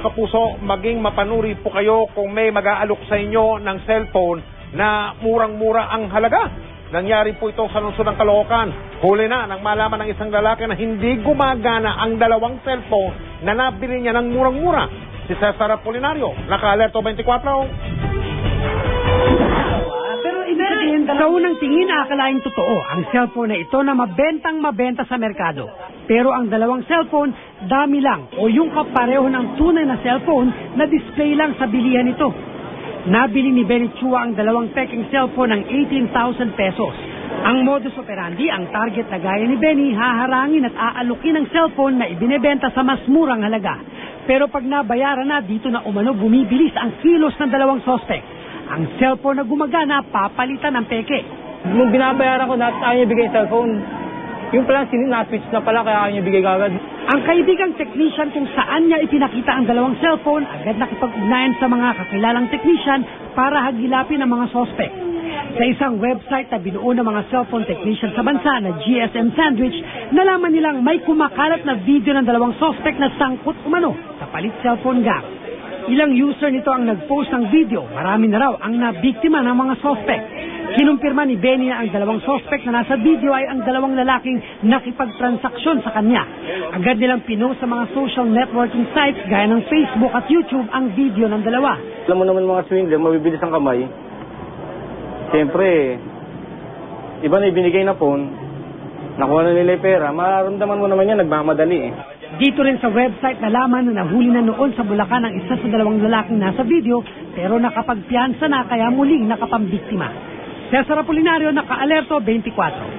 kapuso, maging mapanuri po kayo kung may mag-aalok sa inyo ng cellphone na murang-mura ang halaga. Nangyari po ito sa lungsod ng Caloocan. Huli na nang malaman ng isang lalaki na hindi gumagana ang dalawang cellphone na nabili niya ng murang-mura. Si Cesar Apolinario, naka-Alerto 24. Sa unang tingin, akalaing totoo ang cellphone na ito na mabenta sa merkado. Pero ang dalawang cellphone, dami lang o yung kapareho ng tunay na cellphone na display lang sa bilihan nito. Nabili ni Benny Chua ang dalawang peking cellphone ng 18,000 pesos. Ang modus operandi, ang target na gaya ni Benny, haharangin at aalukin ang cellphone na ibinebenta sa mas murang halaga. Pero pag nabayaran na, dito na umano bumibilis ang kilos ng dalawang suspect. Ang cellphone na gumagana, papalitan ng peke. Nung binabayaran ko, ayaw niya bigay cellphone. Yung pala, na-switch na pala, kaya ayaw niya bigay agad. Ang kaibigang technician kung saan niya ipinakita ang dalawang cellphone, agad nakipag-ugnayan sa mga kakilalang technician para hagilapin ang mga suspect. Sa isang website na binuo ng mga cellphone technician sa bansa na GSM Sandwich, nalaman nilang may kumakalat na video ng dalawang suspect na sangkot umano sa palit cellphone gang. Ilang user nito ang nag-post ng video. Marami na raw ang nabiktima ng mga suspect. Kinumpirma ni Benny na ang dalawang suspect na nasa video ay ang dalawang lalaking nakipagtransaksyon sa kanya. Agad nilang pinost sa mga social networking sites gaya ng Facebook at YouTube ang video ng dalawa. Alam mo naman mga swindler, mabibilis ang kamay. Siyempre, iba na ibinigay na phone, nakuha na nila yung pera, mararamdaman mo naman yan, nagmamadali eh. Dito rin sa website nalaman na nahuli na noon sa Bulacan ang isa sa dalawang lalaking nasa video pero nakapagpiyansa na kaya muling nakapambiktima. Cesar Apolinario, naka-Alerto 24.